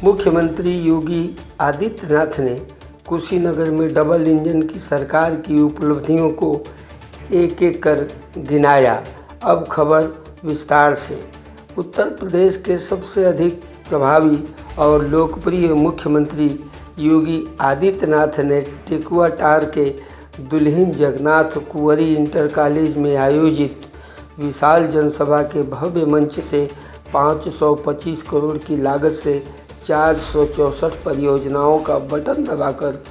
मुख्यमंत्री योगी आदित्यनाथ ने कुशीनगर में डबल इंजन की सरकार की उपलब्धियों को एक एक कर गिनाया। अब खबर विस्तार से। उत्तर प्रदेश के सबसे अधिक प्रभावी और लोकप्रिय मुख्यमंत्री योगी आदित्यनाथ ने टेकुआटार के दुल्हिन जगन्नाथ कुंवरी इंटर कॉलेज में आयोजित विशाल जनसभा के भव्य मंच से 525 करोड़ की लागत से 464 परियोजनाओं का बटन दबाकर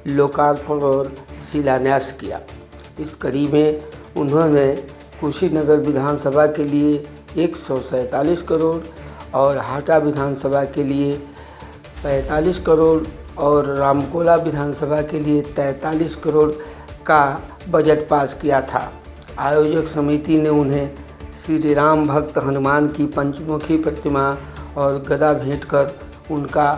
लोकार्पण और शिलान्यास किया। इस कड़ी में उन्होंने कुशीनगर विधानसभा के लिए 147 करोड़ और हाटा विधानसभा के लिए 45 करोड़ और रामकोला विधानसभा के लिए 43 करोड़ का बजट पास किया था। आयोजक समिति ने उन्हें श्री राम भक्त हनुमान की पंचमुखी प्रतिमा और गदा भेंट कर उनका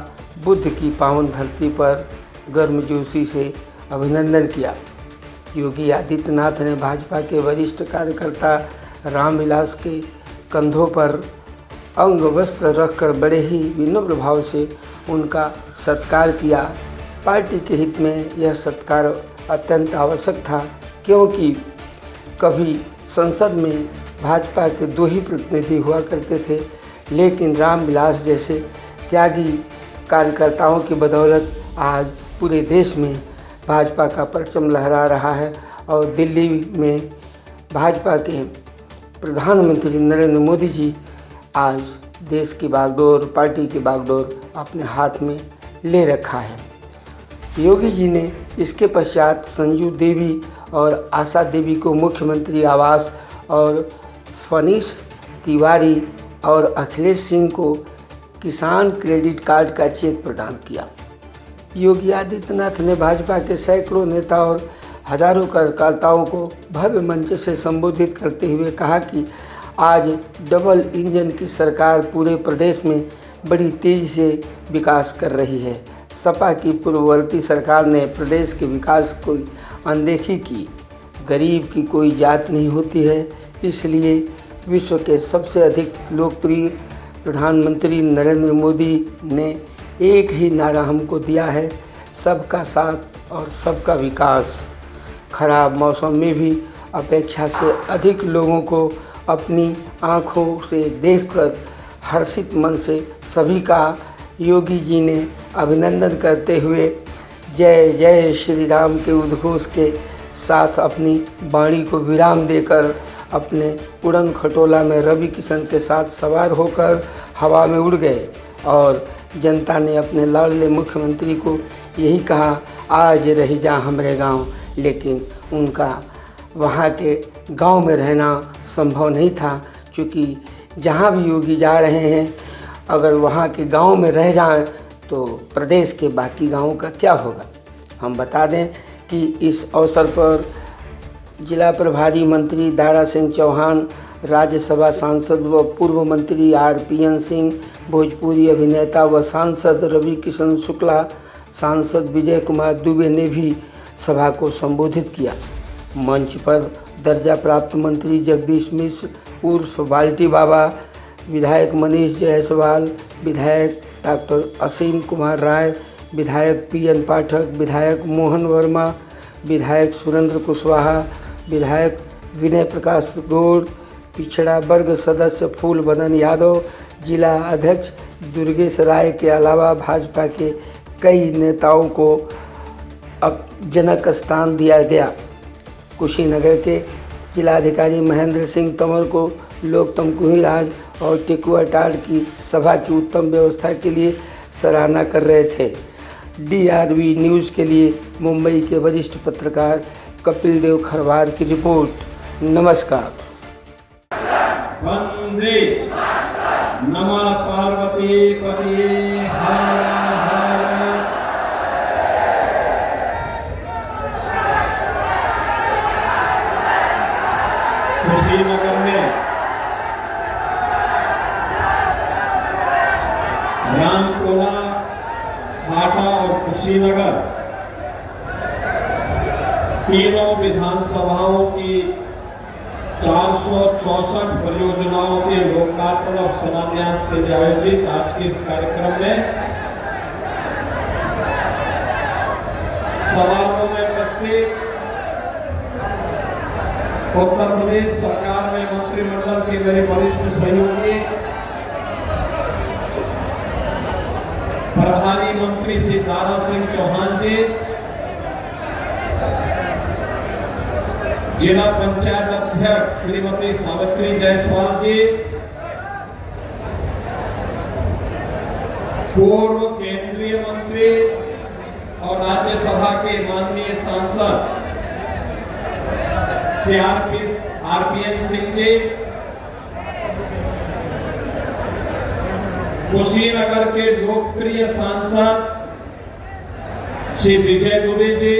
बुद्ध की पावन धरती पर गर्मजोशी से अभिनंदन किया। योगी आदित्यनाथ ने भाजपा के वरिष्ठ कार्यकर्ता रामविलास के कंधों पर अंग वस्त्र रखकर बड़े ही विनम्र भाव से उनका सत्कार किया। पार्टी के हित में यह सत्कार अत्यंत आवश्यक था, क्योंकि कभी संसद में भाजपा के 2 ही प्रतिनिधि हुआ करते थे, लेकिन रामविलास जैसे त्यागी कार्यकर्ताओं की बदौलत आज पूरे देश में भाजपा का परचम लहरा रहा है और दिल्ली में भाजपा के प्रधानमंत्री नरेंद्र मोदी जी आज देश की बागडोर, पार्टी की बागडोर अपने हाथ में ले रखा है। योगी जी ने इसके पश्चात संजू देवी और आशा देवी को मुख्यमंत्री आवास और फनीश तिवारी और अखिलेश सिंह को किसान क्रेडिट कार्ड का चेक प्रदान किया। योगी आदित्यनाथ ने भाजपा के सैकड़ों नेता और हजारों कार्यकर्ताओं को भव्य मंच से संबोधित करते हुए कहा कि आज डबल इंजन की सरकार पूरे प्रदेश में बड़ी तेजी से विकास कर रही है। सपा की पूर्ववर्ती सरकार ने प्रदेश के विकास की अनदेखी की। गरीब की कोई जात नहीं होती है, इसलिए विश्व के सबसे अधिक लोकप्रिय प्रधानमंत्री नरेंद्र मोदी ने एक ही नारा हमको दिया है, सबका साथ और सबका विकास। खराब मौसम में भी अपेक्षा से अधिक लोगों को अपनी आँखों से देखकर हर्षित मन से सभी का योगी जी ने अभिनंदन करते हुए जय जय श्री राम के उद्घोष के साथ अपनी वाणी को विराम देकर अपने उड़न खटोला में रवि किशन के साथ सवार होकर हवा में उड़ गए और जनता ने अपने लाडले मुख्यमंत्री को यही कहा, आज रही जा हमरे गांव। लेकिन उनका वहां के गांव में रहना संभव नहीं था, क्योंकि जहां भी योगी जा रहे हैं अगर वहां के गांव में रह जाएं तो प्रदेश के बाकी गांवों का क्या होगा। हम बता दें कि इस अवसर पर जिला प्रभारी मंत्री दारा सिंह चौहान, राज्यसभा सांसद व पूर्व मंत्री RPN सिंह, भोजपुरी अभिनेता व सांसद रवि किशन शुक्ला, सांसद विजय कुमार दुबे ने भी सभा को संबोधित किया। मंच पर दर्जा प्राप्त मंत्री जगदीश मिश्र उर्फ बाल्टी बाबा, विधायक मनीष जायसवाल, विधायक डॉक्टर असीम कुमार राय, विधायक PN पाठक, विधायक मोहन वर्मा, विधायक सुरेंद्र कुशवाहा, विधायक विनय प्रकाश गौड़, पिछड़ा वर्ग सदस्य फूल बदन यादव, जिला अध्यक्ष दुर्गेश राय के अलावा भाजपा के कई नेताओं को जनक स्थान दिया गया। कुशीनगर के जिलाधिकारी महेंद्र सिंह तंवर को लोग तमकुही राज और टेकुआटार की सभा की उत्तम व्यवस्था के लिए सराहना कर रहे थे। DRV न्यूज़ के लिए मुंबई के वरिष्ठ पत्रकार कपिल देव खरवार की रिपोर्ट। नमस्कार। वंदे नमः पार्वती पति हर हर। कुशीनगर में रामकोला, हाटा और कुशीनगर तीनों विधानसभाओं की 464 परियोजनाओं के लोकार्पण और शिलान्यास के लिए आयोजित आज के इस कार्यक्रम में सवालों में उपस्थित उत्तर प्रदेश सरकार में मंत्रिमंडल के मेरे वरिष्ठ सहयोगी प्रभारी मंत्री श्री दारा सिंह चौहान जी, जिला पंचायत अध्यक्ष श्रीमती सावित्री जायसवाल जी, पूर्व केंद्रीय मंत्री और राज्यसभा के माननीय सांसद श्री आरपीएन सिंह जी, कुशीनगर के लोकप्रिय सांसद श्री विजय दुबे जी,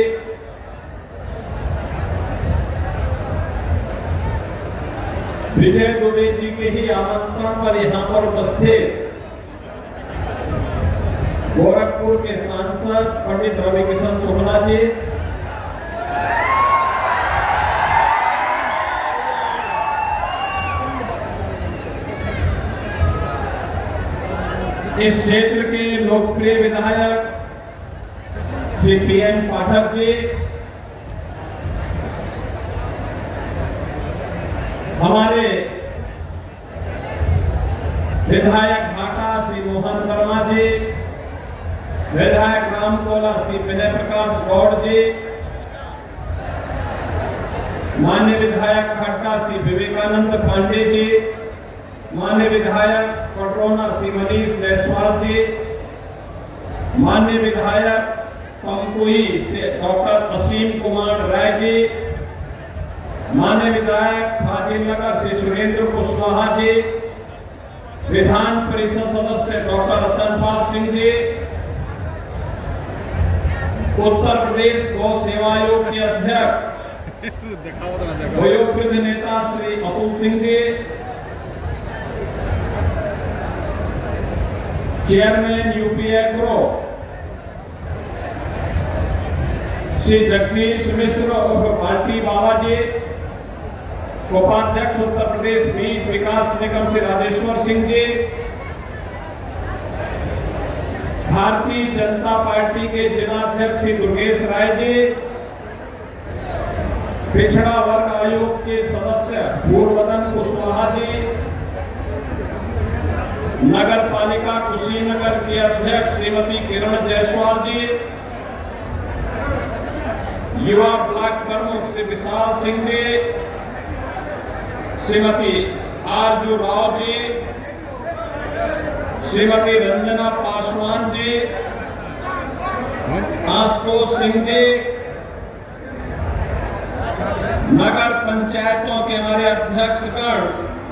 विजय दुबे जी के ही आमंत्रण पर यहाँ पर उपस्थित गोरखपुर के सांसद पंडित रविकिशन शुक्ला जी, इस क्षेत्र के लोकप्रिय विधायक श्री पीएन पाठक जी, हमारे विधायक घाटा श्री मोहन वर्मा जी, विधायक रामकोला श्री विनय प्रकाश गौड़ जी, माननीय विधायक खट्टा श्री विवेकानंद पांडे जी, माननीय विधायक पटरोना श्री मनीष जायसवाल जी, माननीय विधायक पंकुही से डॉक्टर असीम कुमार राय जी, माननीय विधायक फाजिल नगर से सुरेंद्र कुशवाहा जी, विधान परिषद सदस्य डॉक्टर रतनपाल सिंह जी, उत्तर प्रदेश गौ सेवा आयोग के अध्यक्ष वयोवृद्ध नेता Shri Atul Singh ji, chairman UPA group Shri Jagdish Mishra और पार्टी बाबा जी, उपाध्यक्ष उत्तर प्रदेश बीज विकास निगम से राजेश्वर सिंह जी, भारतीय जनता पार्टी के जिलाध्यक्ष श्री दुर्गेश राय जी, पिछड़ा वर्ग आयोग के सदस्य पूर्वदन कुशवाहा जी, नगर पालिका कुशीनगर के अध्यक्ष श्रीमती किरण जायसवाल जी, युवा ब्लॉक प्रमुख श्री विशाल सिंह जी, श्रीमती आरजू राव जी, श्रीमती रंजना पासवान जी, आशुतोष सिंह जी, नगर पंचायतों के हमारे अध्यक्षगण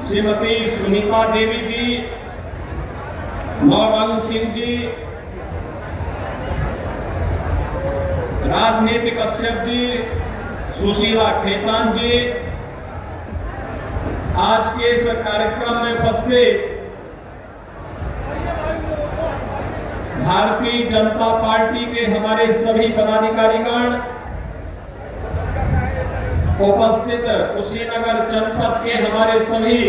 श्रीमती सुनीता देवी जी, नौरंग सिंह जी, राजनीतिक कश्यप जी, सुशीला खेतान जी, आज के इस कार्यक्रम में उपस्थित भारतीय जनता पार्टी के हमारे सभी पदाधिकारीगण, उपस्थित कुशीनगर जनपद के हमारे सभी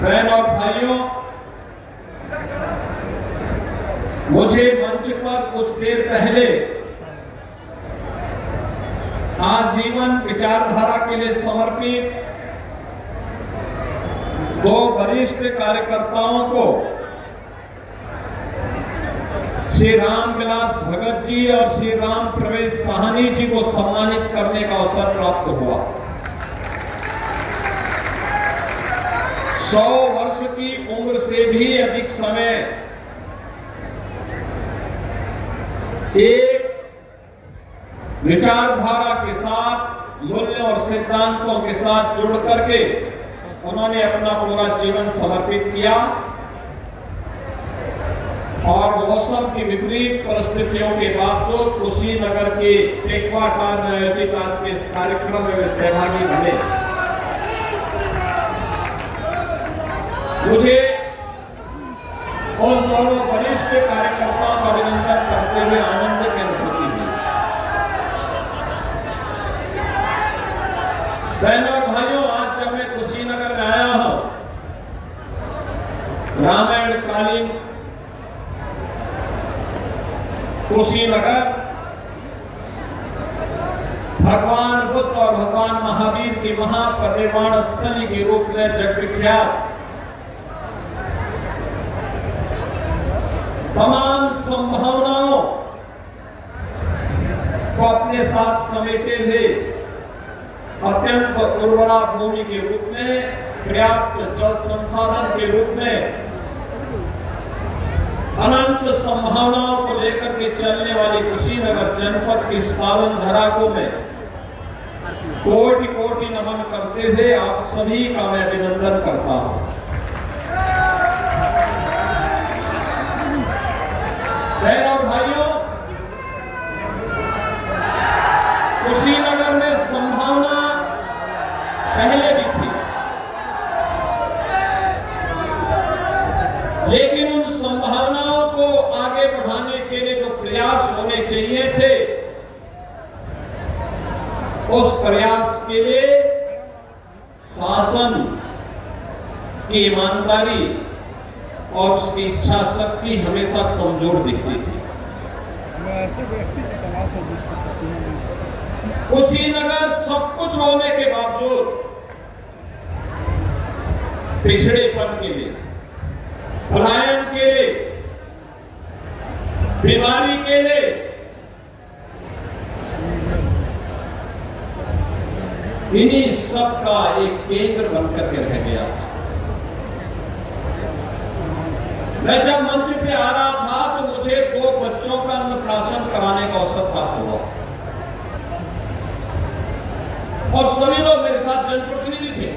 बहन और भाइयों, मुझे मंच पर कुछ देर पहले आजीवन विचारधारा के लिए समर्पित दो वरिष्ठ कार्यकर्ताओं को श्री राम विलास भगत जी और श्री राम प्रवेश साहनी जी को सम्मानित करने का अवसर प्राप्त हुआ। 100 वर्ष की उम्र से भी अधिक समय एक विचारधारा के साथ, मूल्य और सिद्धांतों के साथ जुड़ करके उन्होंने अपना पूरा जीवन समर्पित किया और मौसम की विपरीत परिस्थितियों के बावजूद कुशीनगर के टेकवाटार में आयोजित आज के इस कार्यक्रम में वे सहभागी बने। मुझे उन दोनों वरिष्ठ कार्यकर्ताओं का अभिनंदन करते हुए आनंद की अनुभूति हुई। बहनों और भाइयों, आज जब मैं कुशीनगर में आया हूं, रामायण कालीन कुशीनगर भगवान बुद्ध और भगवान महावीर की महापरिनिर्वाण स्थली के रूप में जग विख्यात तमाम संभावनाओं को अपने साथ समेटे हुए अत्यंत उर्वरा भूमि के रूप में, पर्याप्त जल संसाधन के रूप में, अनंत संभावनाओं को लेकर के चलने वाली कुशीनगर जनपद की इस पावन धरा को मैं कोटि कोटि नमन करते हुए आप सभी का मैं अभिनंदन करता हूं। बहनों और भाइयों, कुशीनगर में संभावना पहले भी थी, लेकिन उन संभावनाओं को आगे बढ़ाने के लिए जो प्रयास होने चाहिए थे, उस प्रयास के लिए शासन की ईमानदारी और उसकी इच्छा शक्ति हमेशा कमजोर दिखती थी। ऐसे व्यक्ति की तलाश है जिसको कुशीनगर सब कुछ होने के बावजूद पिछड़ेपन के लिए, पलायन के लिए, बीमारी के लिए, इन्हीं सब का एक केंद्र बनकर के रह गया था। मैं जब मंच पे आ रहा था तो मुझे 2 बच्चों का अन्नप्राशन कराने का अवसर प्राप्त हुआ और सभी लोग मेरे साथ जनप्रतिनिधि थे।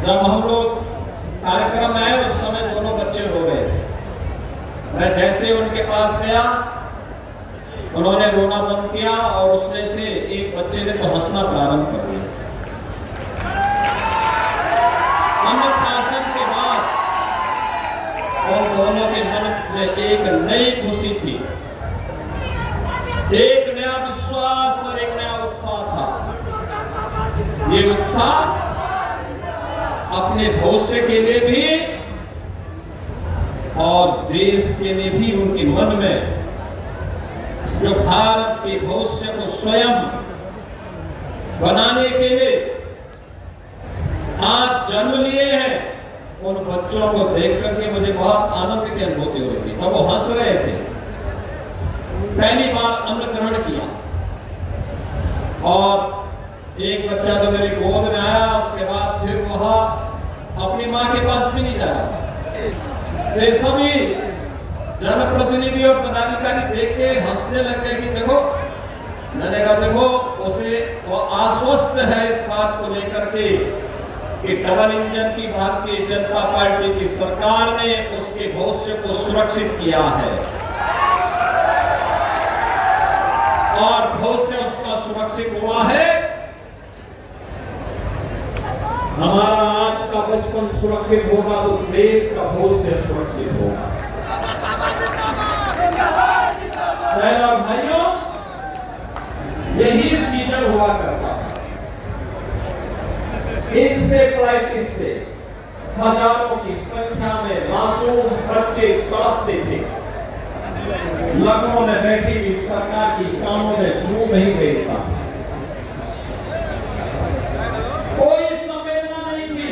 जब हम लोग कार्यक्रम में आए उस समय दोनों बच्चे रो रहे थे। मैं जैसे उनके पास गया, उन्होंने रोना बंद किया और उसमें से एक बच्चे ने तो हंसना प्रारंभ कर दिया। अन्नप्राशन के बाद उन दोनों के मन में एक नई खुशी थी, एक नया विश्वास और एक नया उत्साह था। ये उत्साह अपने भविष्य के लिए भी और देश के लिए भी उनके मन में, जो भारत के भविष्य को स्वयं बनाने के लिए आज जन्म लिए हैं, उन बच्चों को देख करके मुझे बहुत आनंद की अनुभूति हो रही थी। तब वो हंस रहे थे, पहली बार अन्न ग्रहण किया और एक बच्चा तो मेरी गोद में आया, उसके बाद फिर वह अपनी माँ के पास भी नहीं जाया। तो सभी जनप्रतिनिधि और पदाधिकारी देख के हंसने लग गए कि देखो, मैंने कहा देखो उसे वो आश्वस्त है इस बात को लेकर के कि डबल इंजन की भारतीय जनता पार्टी की सरकार ने उसके भविष्य को सुरक्षित किया है और भविष्य उसका सुरक्षित हुआ है। हमारा आज का बचपन सुरक्षित होगा तो देश का भविष्य सुरक्षित होगा। और भाइयों, यही सीजन हुआ करता था। इंसेफ्लाइटिस से हजारों की संख्या में मासूम बच्चे तड़पते थे। लखनऊ में बैठी हुई सरकार की कामों में जू नहीं देखता, कोई संवेदना नहीं थी।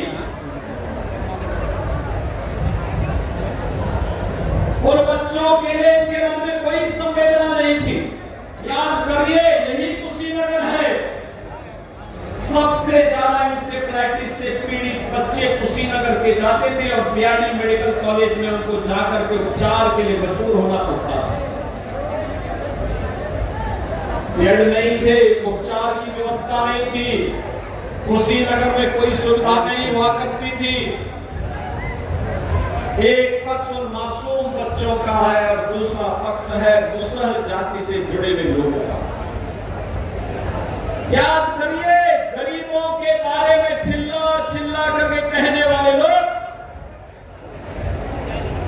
उन बच्चों के लिए इनके मन में कोई संवेदना नहीं थी। याद करिए, यही कुशीनगर है। सबसे ज्यादा इंसेफ्लाइटिस से पीड़ित बच्चे कुशीनगर के जाते थे और बीआरडी मेडिकल कॉलेज में उनको जाकर के उपचार के लिए मजबूर होना पड़ता था। बेड नहीं थे, उपचार की व्यवस्था नहीं थी, कुशीनगर में कोई सुविधा नहीं हुआ करती थी। एक पक्ष उन मासूम बच्चों का है और दूसरा पक्ष है मुसहर जाति से जुड़े हुए लोगों का। याद करिए, गरीबों के बारे में चिल्ला चिल्ला करके कहने वाले लोग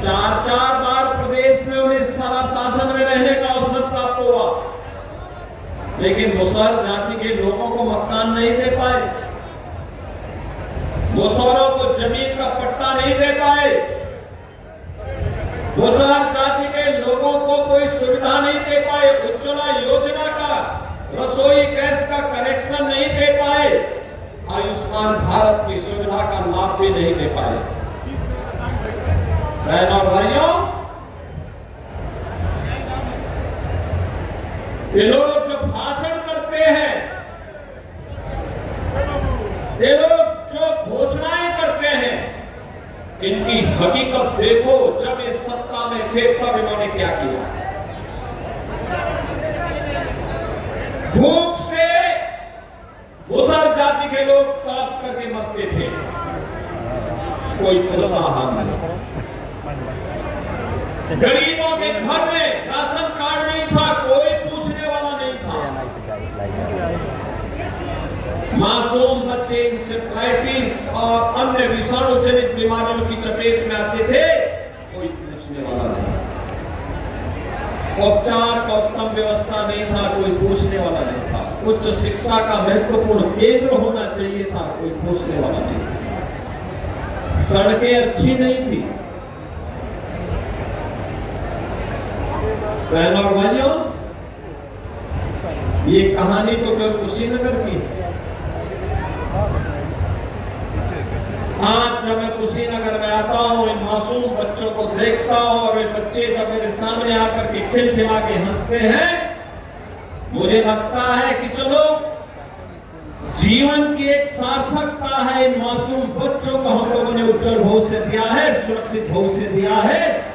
4-4 बार प्रदेश में उन्हें सारा शासन में रहने का अवसर प्राप्त हुआ, लेकिन मुसहर जाति के लोगों को मकान नहीं दे पाए, मुसहरों को जमीन का पट्टा नहीं दे पाए। मुसहर जाति के लोगों को कोई सुविधा नहीं दे पाए, उज्ज्वला योजना का रसोई गैस का कनेक्शन नहीं दे पाए, आयुष्मान भारत की सुविधा का लाभ भी नहीं दे पाए। बहनों और भाइयों, ये लोग जो भाषण करते हैं, ये लोग जो घोषणाएं करते हैं, इनकी हकीकत देखो। जब ये सत्ता में थे तब इन्होंने क्या किया। भूख से मुसहर जाति के लोग तड़प करके मरते थे, कोई प्रोत्साहन नहीं। गरीबों के घर में राशन कार्ड नहीं था, कोई पूछने वाला नहीं था। मासूम बच्चे इंसेफ्लाइटिस और अन्य विषाणु जनित बीमारियों की चपेट में आते थे, कोई पूछने वाला नहीं। उपचार का उत्तम व्यवस्था नहीं था, कोई पूछने वाला नहीं था। उच्च शिक्षा का महत्वपूर्ण केंद्र होना चाहिए था, कोई पूछने वाला नहीं था। सड़कें अच्छी नहीं थी। बहनों और भाइयों, ये कहानी तो केवल कुशीनगर की है। आज जब मैं कुशीनगर में आता हूं, इन मासूम बच्चों को देखता हूं और वे बच्चे जब मेरे सामने आकर के खिलखिला के हंसते हैं, मुझे लगता है कि चलो जीवन की एक सार्थकता है। इन मासूम बच्चों को हम लोगों ने उज्जवल भविष्य दिया है, सुरक्षित भविष्य दिया है।